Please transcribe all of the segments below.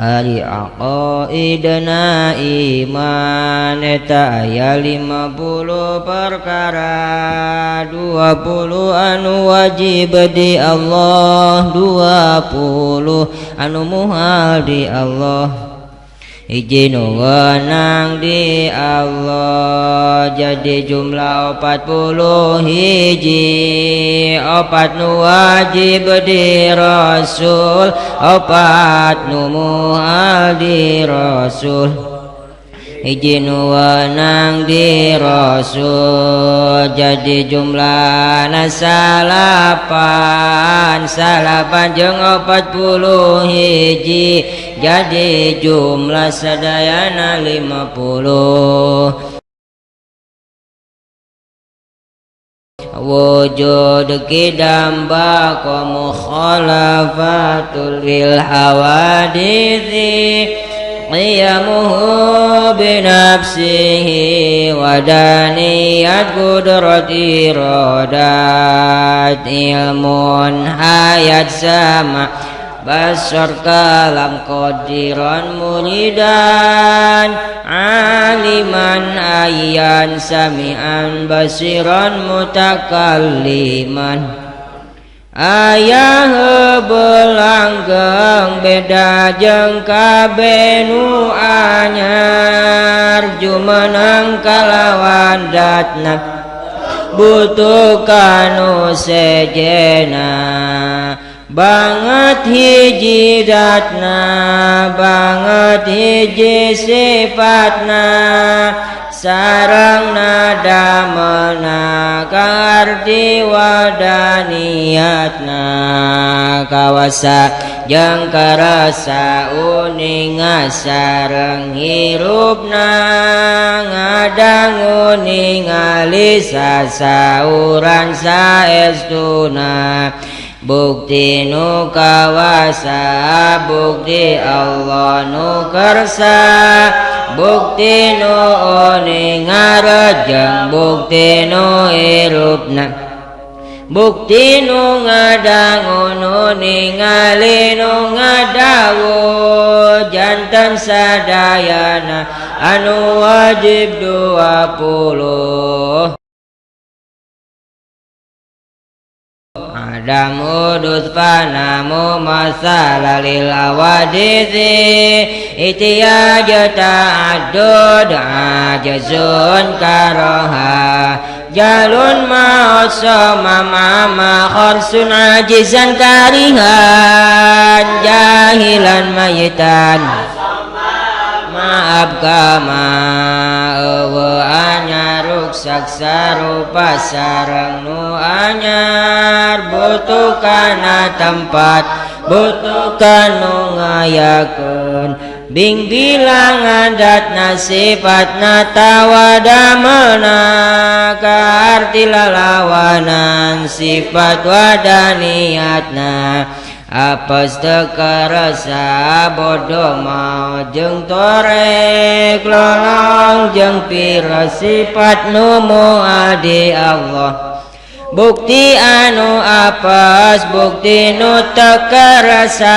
Ari aqaidna iman eta aya 50 perkara, 20 anu wajib di Allah, 20 anu muhal di Allah. Hiji nu wenang di Allah jadi jumlah 40 hiji, 4 nu wajib di Rasul, 4 nu muhal di Rasul. Hiji nu wenang di Rasul jadi jumlahna salapan, salapan jeung 40 hiji jadi jumlah sadayana 50. Wujud kidam baqa mukhalafatul lil hawaditsi qiyamuhu binafsihi wadaniyat qudrati rodat ilmun hayat sama basar kalam qadiran muridan aliman ayyan sami'an basiran mutakalliman. Ayah belanggeng beda jeung kabeh nu anyar jumeneng kalawan datna butuh kanu sejena banget hiji datna banget hiji sifatna sareng nadamelna karti wadaniyatna kawasa jeung karasa uning sareng hirupna ngadangu ningali sasauran saestuna bukti nu kawasa bukti Allah nu kersa bukti nu uning ngarejeng bukti nu hirupna bukti nu ngadangu nu ningali nu ngadawu janten sadayana anu wajib 20. Adam udus panamu masalah lil awadisi itiyaj ta'adud ajazun karoha jalun ma'asama ma'ama kharsun ajizan karihan jahilan mayitan maaf kama anyar ruksak sarupa sareng nu anyar butuh kana tempat butuh kanu ngayakeun bing bilang adatna sifatna tawadamana ka arti lalawanan sifat wadaniyatna apes teu karasa bodoh mau jeung torek lolong jeung pira sifat nu moal di Allah bukti anu apes bukti nu teu karasa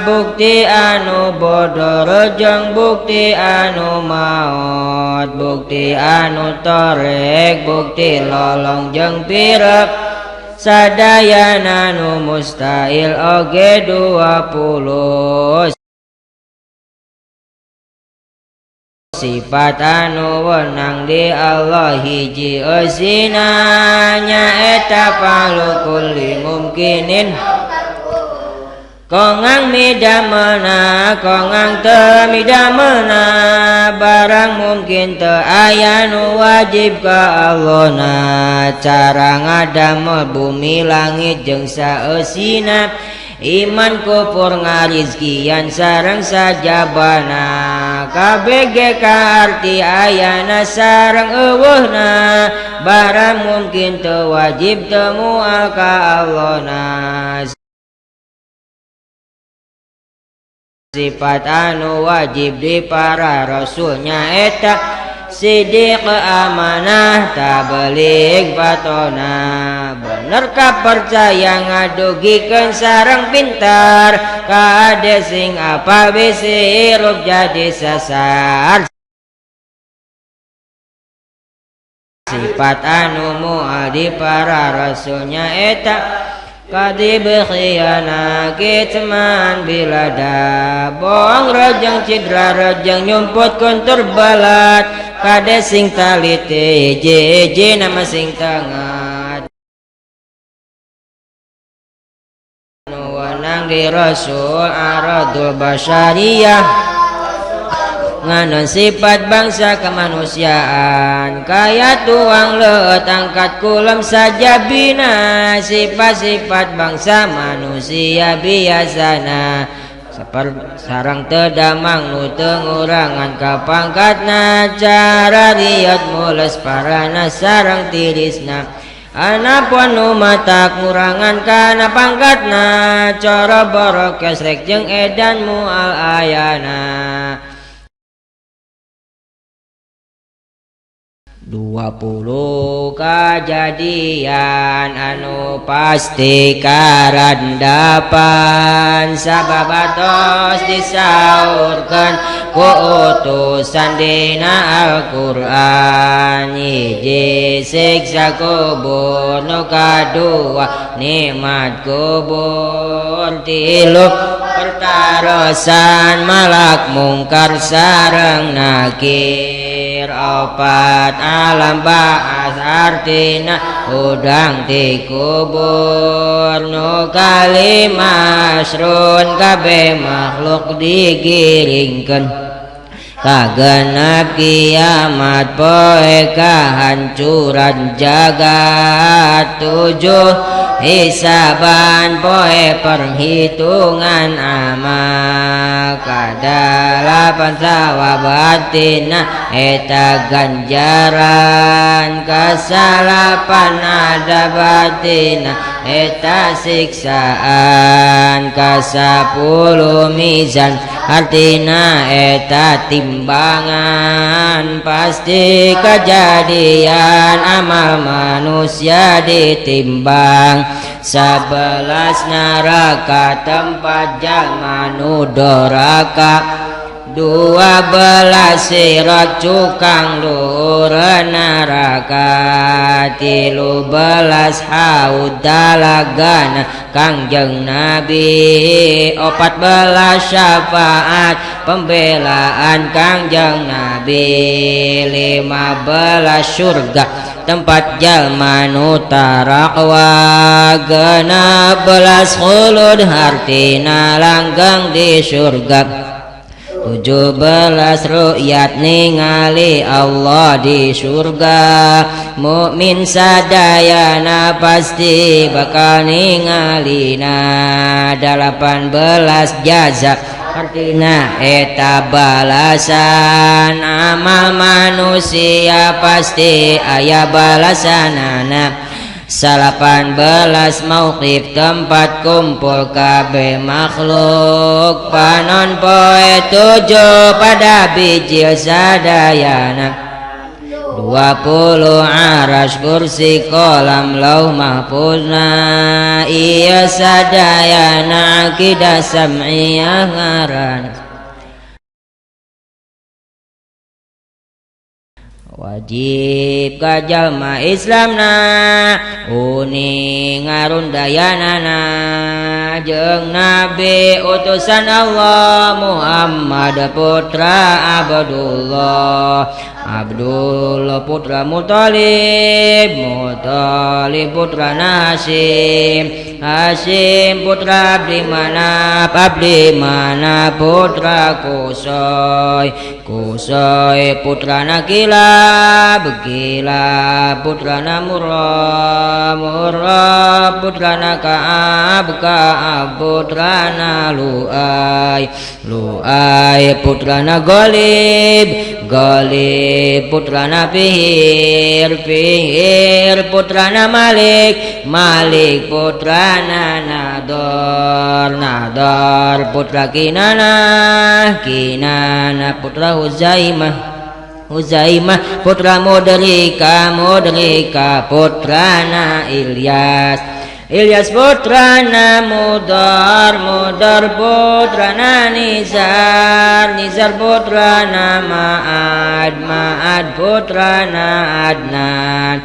bukti anu bodoh jeung bukti anu maot bukti anu torek bukti lolong jeung pira sadayana nu mustahil oge 20. Sifat anu wenang di Allah hiji eusina nyaeta fa'lu kulli mumkinin kongang midamelna kongang teu midamelna barang mungkin teu aya nu wajib ka Allahna cara ngadamel bumi langit jeung saeusina iman kufur ngarizkian sareng sajabana kabeh ge ka arti ayana sareng eueuhna barang mungkin teu wajib teu moal ka Allahna sifat anu wajib di para rasulnya eta sidiq amanah tabligh patona bener kapercaya ngadugikeun sareng pintar kade sing apal bisi hirup jadi sasar sifat anu moal di para rasulnya eta kadib khiyana kitman bilada bohong rajang cidra rajang nyumput kontur balat kade sing talite jeje nama sing tangat nuwanang di rasul aradul basyariyah nganon sifat bangsa kemanusiaan kaya tuang leut angkat kulem saja bina sifat-sifat bangsa manusia biasana sarang tedamang nu tengurangan kapangkatna cara riot mules parana sarang tirisna anapun nu mata kurangan kana pangkatna cara borokes rek jeung edan mual ayana 20 kejadian anu pasti karandapan sababatos disaurkeun ku utusan dina Al-Qur'an hiji siksa kubur nu kadua nikmat kubur tilu pertarosan malak mungkar sareng nakir opat alam ba'as artina udang di kubur nu kalima asrun kabeh makhluk digiringkeun kagenep kiamat poe kahancuran jagat 7 hisaban poe perhitungan amal kadalapan sawabatina eta ganjaran kasalapan ada batina eta siksaan kasapuluh mizan artina eta timbangan pasti kejadian amal manusia ditimbang 11 neraka tempat jalma nu doraka 12 sirat cukang luhur neraka 13 haud dalagana Kangjeng Nabi 14 syafaat pembelaan Kangjeng Nabi 15 surga tempat jalma nu tarakwa 16 khulud hartina langgeng di surga 17 ru'yat ningali Allah di surga mukmin sadayana pasti bakal ningalina 18 jaza artina eta balasan amal manusia pasti aya balasanana 18 mauqif tempat kumpul kabeh makhluk panon poe 7 pada bijil sadayana 20 aras kursi kolam lauh mahfuzna iya sadayana akidah sam'iyah ngaran wajib ka jalma Islamna uning ngarundayanana jeung Nabi utusan Allah Muhammad putra Abdullah putra Muthalib putra Hashim putra Abdi Manaf putra Qusay putra Kilab putra Murrah putra Ka'ab putra Lu'ay putra Ghalib putra Fihir putra Malik putra Nador putra Kinana putra Huzaimah Huzaimah putra Mudrika putrana Ilyas putrana Mudar putrana Nizar putrana Ma'ad putrana Adnan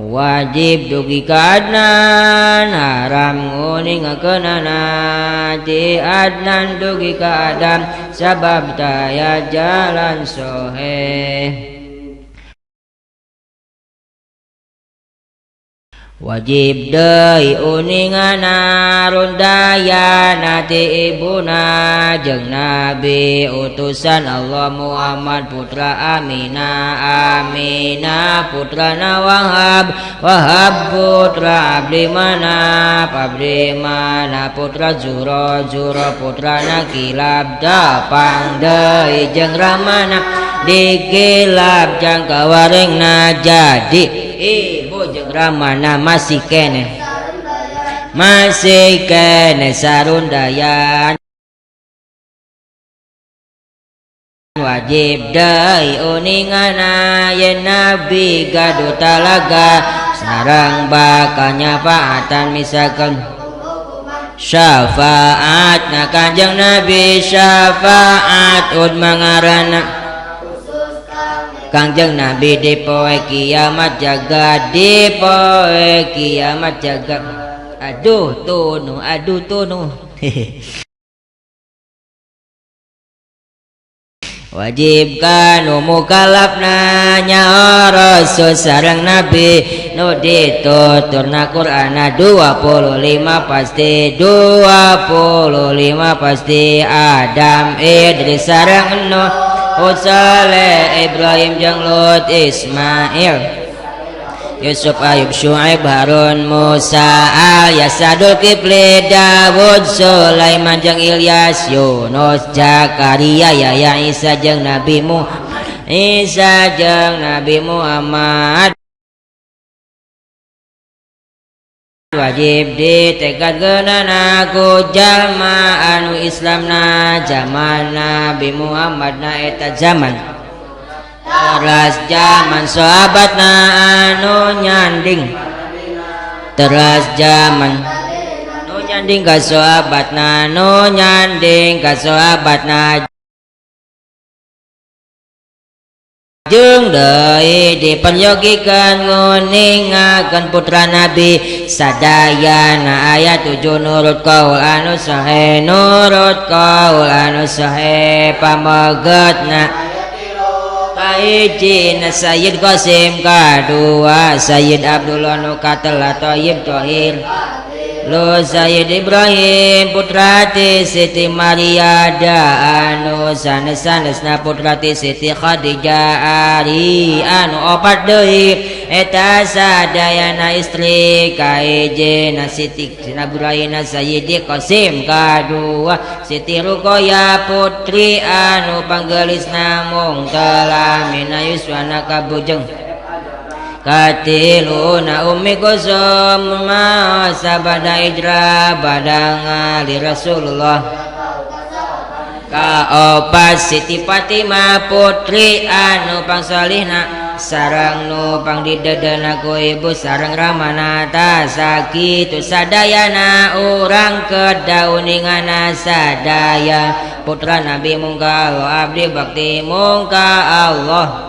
wajib dugi ka Adnan haram nguningakeunana di Adnan dugi ka Adam sabab daya jalan soheh. Wajib deui uningana rundayana ti ibuna jeung Nabi utusan Allah Muhammad putra Aminah putrana Wahab putra Abdi Manaf putra Zura putrana Kilab dapang deui jeung Ramana dikilab jang kawarengna jadi ibu jeung Ramana masih kene sarundayan wajib deui uningana yen Nabi gaduh talaga sareng bakal nyafaatan misalkan syafaat na Kanjeng Nabi syafaat ud mangarana Kanjeng Nabi di poe kiamat jagat aduh tunu wajib kanu mukallafna nya rasul sareng Nabi nu dituturna Qur'ana 25 pasti Adam Idris sareng Nuh Saleh Ibrahim jeung Lut Ismail Yusuf Ayub Syuaib Harun Musa Alyasa Dzulkifli Dawud Sulaiman jeung Ilyas Yunus Zakaria Yahya Isa jeung Nabi Muhammad wajib ditegakkeunana ku jalma anu Islamna zaman Nabi Muhammad na eta zaman teras zaman sahabatna anu nyanding ka sahabatna jeung deui diperyogikan nguningakeun putra Nabi sadayana ayat 7 nurut qaul anu sahih pamegetna kahijina Sayyid Qasim kadua Sayyid Abdullah nu katelah Thayyib Thohir Lu Sayyid Ibrahim putrati Siti Maria da anu sanes-sanesna putrati Siti Khadijah ari anu opat deui eta sadayana istri kahijina Siti Naburayna Sayyidi Qasim kadua Siti Ruqayyah putri anu panggelisna mung telah mina yuswana kabujeng katiluna Ummi Kulsum ma sabada ijra badang ali Rasulullah kaopat Siti Fatimah putri anu pangsalihna sareng nu pangdidedena ku ibu sareng Ramana ta sakitu sadayana urang kedauningana sadaya putra Nabi mungka abdi bakti mungka Allah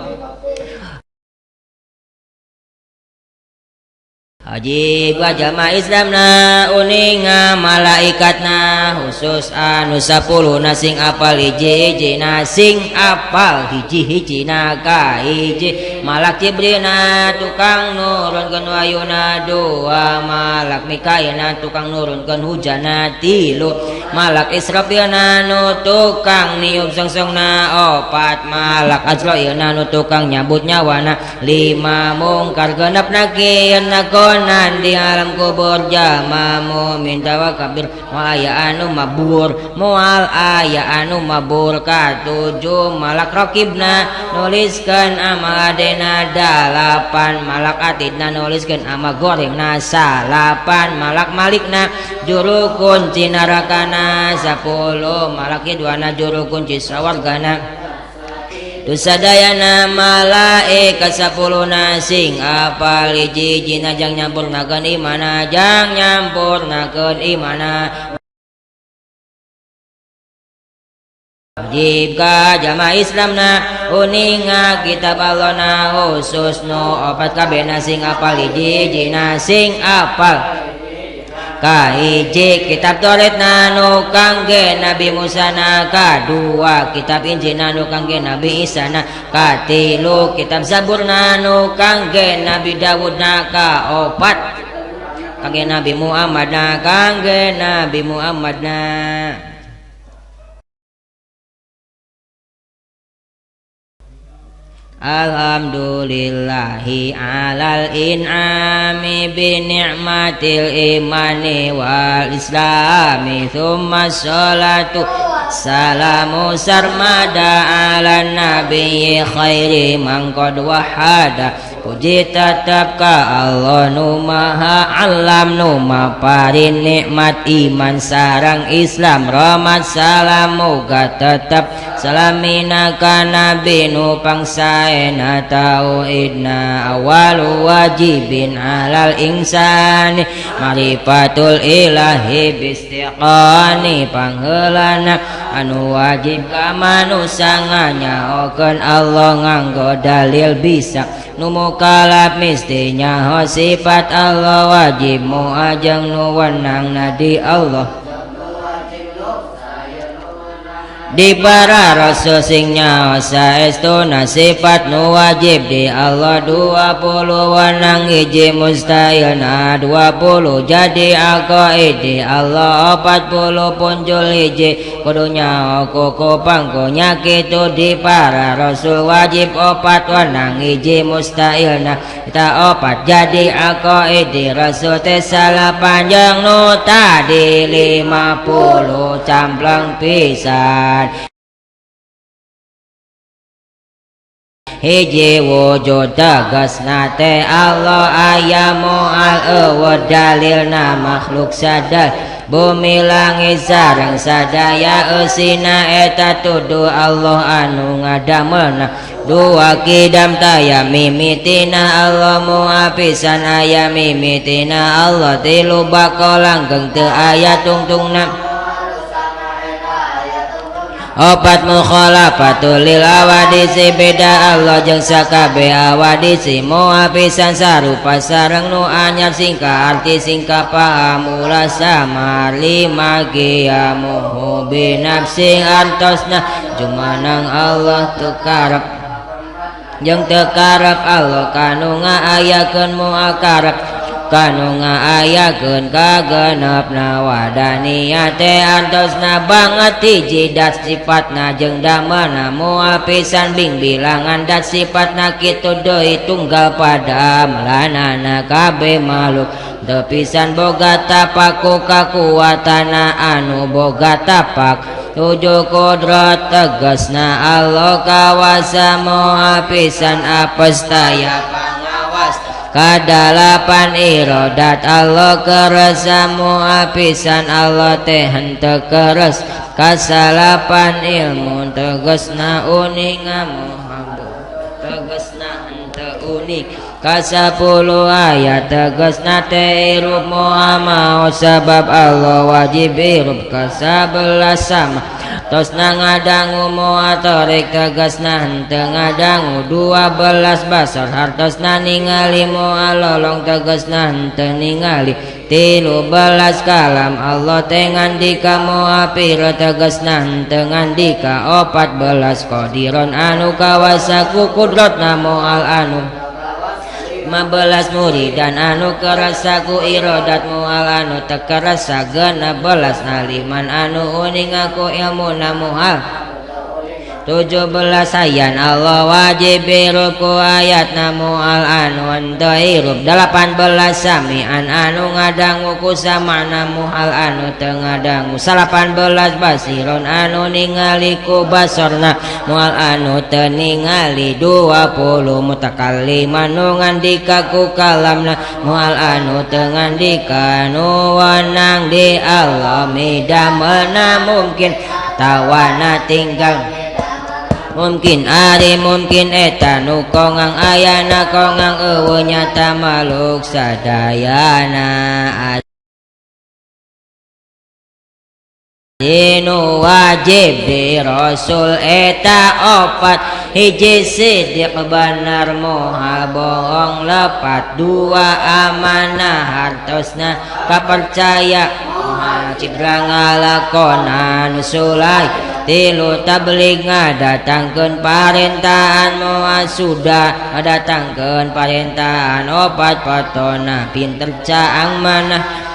Ajib jamaah Islamna uninga malaikatna khusus anu 10 sing apal hiji-hijina sing apal hiji-hijina ka hiji malak Jibrilna tukang nurunkeun wayuna 2 malak Mikailna tukang nurunkeun hujana 3 malak Israfilna nu tukang niup sengsengna 4 malak Azrailna nu tukang nyabut nyawana 5 mungkar genep nakir nakon di alam kubur jama mu'min tawakabir mu'aya anu mabur mu'al aya anu mabur katujuh malak rokibna nuliskan amal adena 8 malak atidna nuliskan amal gorengna 8 malak malikna juru kunci narakana 10 malak idwana juru kunci sawargana Tusadayana malaikat 10 sing apal hiji najang nyampurnakeun imana jang nyampurnakeun imana wajib ka jama Islamna uninga kitab Allah na khusus nu opat kabehna sing apal hiji sing apal kahiji kitab Taurat nu kangge Nabi Musa na kadua kitab Injil nu kangge Nabi Isa na katilu kitab Zabur nu kangge Nabi Daud na kaopat kangge Nabi Muhammad na kangge Nabi Muhammad na Alhamdulillahi alal in'ami bi ni'matil imani wal islami thumma sholatu salamu sarmada ala nabiyyi khairi man qad wahada puji tetap ka Allah nu maha alam nu maparin nikmat iman sarang Islam rahmat salam moga tetap salamina ka nabi nu pangsaena tauhidna awal wajibin alal insani marifatul ilahi bistiqani pangheulana anu wajib ka manusia nganyaokeun Allah nganggo dalil bisa nu mukalaf mestinya sifat Allah wajib muajeng nu wenang nadi Allah di para rasul sing nyaosa estuna sifat nu wajib di Allah 20 wenang hiji mustahil na 20 jadi aqaid di Allah 40 punjul hiji kudu nyao kuku pangkunya kitu di para rasul wajib 4 wenang hiji mustahil na kita 4 jadi aqaid di rasul teh salah panjang nu tadi 50 camplang pisan hiji wujud tegasna teh Allah ayamu al dalilna makhluk sadar bumi langit sareng sadaya eusina eta tuduh Allah anu ngadamelna dua kidam taya mimitina Allah muapisan aya mimitina Allah tilu bakal langgeng teu aya tungtungna opat mukhalafatul lil awadisi beda Allah jeung sakabeh awadisi moal pisan sarupa sareng nu anyar singka arti singka paham ulah samar lima qiyamuhu binafsi artosna jumanang Allah teu karep jeung teu karep Allah kanu ngaayakeun moal karep kanu ngaayakeun kagenepna wadaniyah teh antosna banget hiji dat sifatna jeung damana moal pisan bing bilangan dat sifatna kitu deui tunggal pada melanana kabeh makhluk teu pisan boga tapak ku kakuatana anu boga tapak tujuh kodrat tegasna Allah kawasa moal pisan apes taya pangawas kadalapan irodat Allah kerasa muapisan Allah teh henteu keres kasalapan ilmu tegasna uning Muhammad tegasna henteu unik kasapuluh ayat tegasna teh irup Muhammad sabab Allah wajib irup kasabelas sama tosna ngadangu muatorik tegasna henteu ngadangu 12 basar hartosna ningali mualolong tegasna henteu ningali 13 kalam Allah teh ngandika muapira tegasna henteu ngandika 14 qadiron anu kawasa ku kudratna mual anu 15 muridan anu kerasa ku irodat mual anu teu kerasa 16 aliman anu uning aku ilmu na mual 17 ayan Allah wajib irup ku ayat na mual anu henteu irup 18 samian anu ngadangu ku samana mual anu teu ngadangu 18 basiron anu ningali ku basorna mual anu teu ningali 20 mutakalliman nu ngandika ku kalamna mual anu teu ngandika nu wenang di Allah midamelna mungkin tawana tinggal mungkin ari mungkin eta nu kongang ayana kongang eueuh nyata maluk sadayana Dinu wajib di Rasul eta opat hiji sidik benar moha bohong lepat dua amanah hartosna kapercaya cidra ngalakonan sulai tilu tabligh ngadatangkeun parentahan moal sudah ngadatangkeun parentahan opat patona pinter caang manah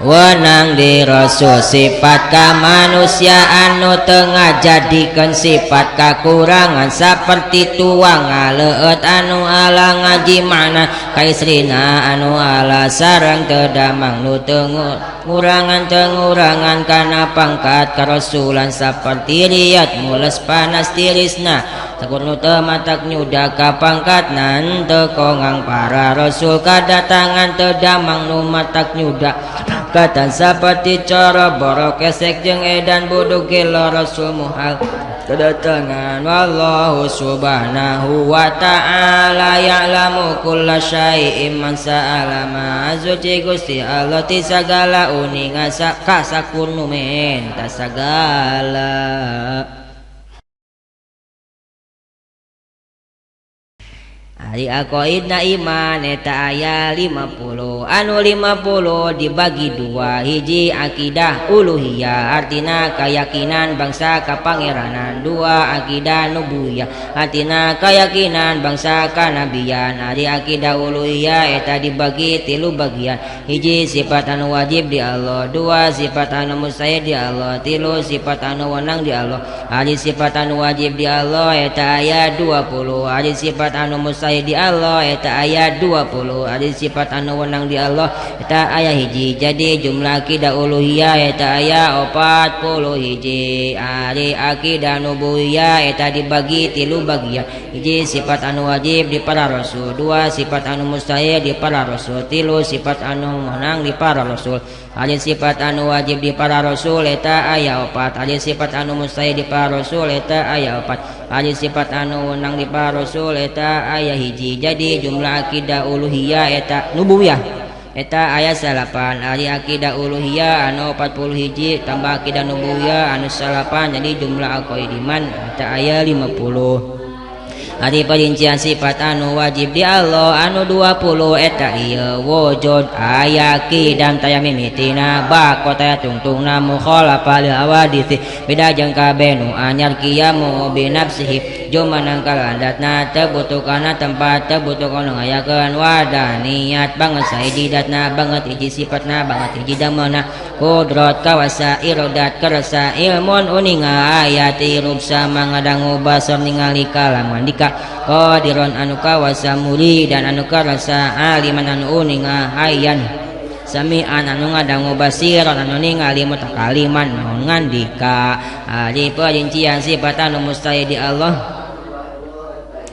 wenang di Rasul sifat kamanusiaan nu teu ngajadikeun sifat kakurangan saperti tuang ngaleut anu ala ngaji mana kaistrina anu ala sareng teu damang nu teu ngurangan kana pangkat karasulan saperti riyad mules panas tirisna takur nu teu matak nyuda ka pangkatna teu kongang para rasul kadatangan teu damang nu matak nyuda katan saperti cara borok kesek jeung edan budug gelo rasul muhal kedatangan wallahu subhanahu wa ta'ala ya'lamu kulla syai'in man sa'alama azuci Gusti Allah ti sagala uning kasakurnu men ta sagala Ari aqaidna iman eta aya 50 anu 50 dibagi dua hiji akidah uluhiyah artina keyakinan bangsa kapangeranan dua akidah nubuwiyah artina keyakinan bangsa kanabian ari akidah uluhiyah eta dibagi 3 bagian hiji sifat anu wajib di Allah dua sifat anu mustahil di Allah 3 sifat anu wenang di Allah ari sifat anu wajib di Allah eta aya 20 ari sifat anu mustahil di Allah eta aya 20 ari sifat anu wenang di Allah eta aya hiji jadi jumlah akidah uluhiyah eta aya 40 hiji ari akidah nubuwiyah eta dibagi 3 bagian hiji sifat anu wajib di para rasul 2 sifat anu mustahil di para rasul 3 sifat anu wenang di para rasul ari sifat anu wajib di para rasul eta aya 4 ari sifat anu mustahil di para rasul eta aya 4 ari sifat anu wenang di para rasul eta aya hiji jadi jumlah akidah uluhiyah eta nubuwiyah eta aya 8 ari akidah uluhiyah anu 40 hiji tambah akidah nubuwiyah anu 8 jadi jumlah aqaid iman eta aya 50 Ari perincian sifat anu wajib di Allah anu 20 eta ieu wujud ayaki dan taya mimitina bako taya tungtungna mukhalafah lil awadits beda jeung kabeh nu anyar qiyamu binafsihi jumanang kalandatna teu butuh kana tempat teu butuh kana ngayakeun wadah niat banget saididatna banget hiji sifatna banget hiji damana kudrat kawasa irodat kerasa ilmun uninga ayati rubsa mangadangu basar ningali kalaman dika qadiron anu kawasa muri dan anu karasa aliman anu uninga hayyan sami'an anu ngadangu basiran anu ningali mutakaliman naon ngandika ari perincian sifat anu mustahil di Allah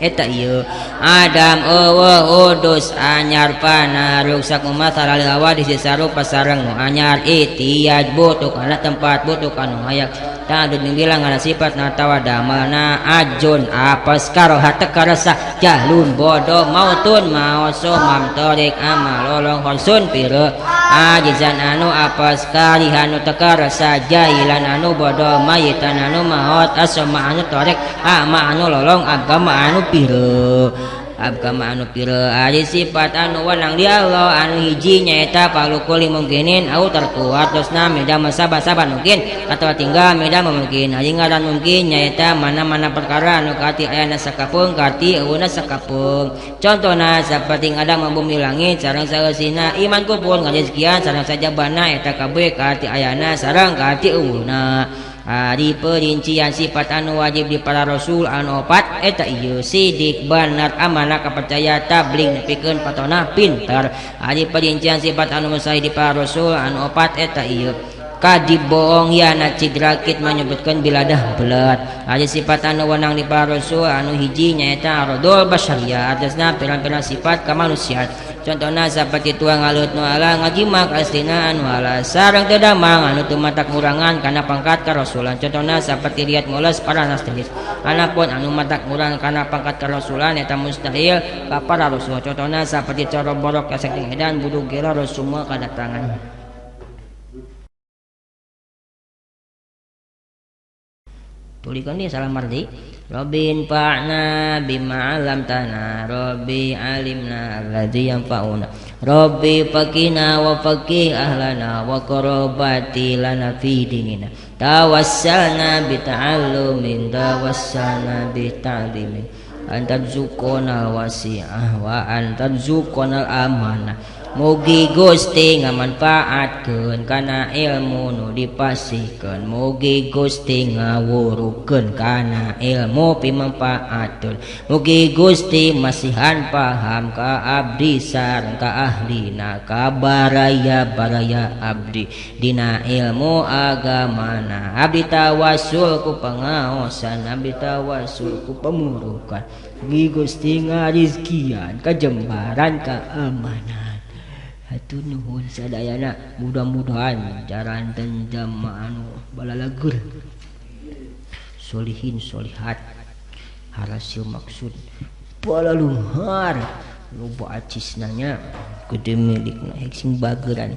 eta ieu Adam eueuh udus anyar pana ruksak umatsal lil awadits sarupa sareng nu anyar itiyaj butuh kana tempat butuh kanu hayak tadud bilang ada sifat natawa damalna ajun apes karoha tekarasa jahlun bodoh mautun maoso mamtorik amal lolong honsun pire ajizan anu apes kalihan nu tekarasa jahilan anu bodoh mayitan anu maot asma anu torek ama anu lolong agama anu pire agama anu pire ari sifat anu wenang di Allah anu hiji nyaeta palukul mungkinin au terkuat dosna meda masaba-saba mungkin atau tinggal meda mungkin ari ngaran mungkin nyaeta mana-mana perkara anu kati ayana sakapeung kati eueuna sakapeung contohna saperti ngadang bumi langit sareng saeusina iman kupun ngarezekian sareng sajabana eta kabeh kati ayana sareng kati eueuna Ari perincian sifat anu wajib di para rasul anu 4 eta ieu sidik benar amanah kapercaya tabligh nepikeun patona pinter ari perincian sifat anu mustahil di para rasul anu 4 eta ieu kadib bohong yana cidrakit menyebutkan biladah belat ari sifat anu wenang di para rasul anu hiji nyaeta aradul basyariyah atasna pirang-pirang sifat kamanusiaan contohna saperti tuang alut nu ala ngajimak astina anu ala sareng teu damang anu teu matak ngurangan kana pangkat karasulan contohna saperti liat moles para nastris anapun anu matak ngurang kana pangkat karasulan eta mustahil ka para rasul contohna saperti cara borok kasaking edan budug gera semua kadatangan tulikan dia salam mardi Rabbin fa'na bima 'allamtana Rabbi alimna alladzi yanfa'una Rabbi faqina wa faqih ahlana wa qarabati lana fi dinina tawassalna bi ta'allumin tawassalna bi ta'limin antarzuqona wasi'ah wa antarzuqona amanah mugi Gusti ngamanfaatkeun kana ilmu nu dipasihkeun mugi Gusti ngawurukeun kana ilmu pimanfaatkeun mugi Gusti masihan paham ka abdi sareng ka ahlina ka baraya abdi dina ilmu agamana abdi tawassul ku pangaosan abdi tawassul ku pamurukan mugi Gusti ngarizkian kajembaran keamanan hatur nuhun sadayana mudah-mudahan jaranten jamaah anu balalagur solihin solihat harasil maksud balaluhar loba acisnanya gede milikna hek bageran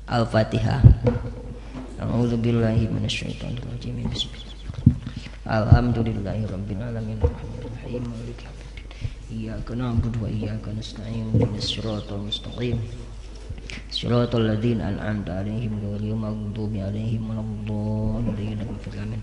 Al-Fatihah. A'udzubillahi minasyaitonir rajim. Bismillah. Alhamdulillahirabbil alamin arrahmanirrahim maliki iyyaka na'budu wa iyyaka nasta'in ihdinas siratal mustaqim siratal ladzina an'amta 'alaihim ghairil maghdubi 'alaihim waladdallin amin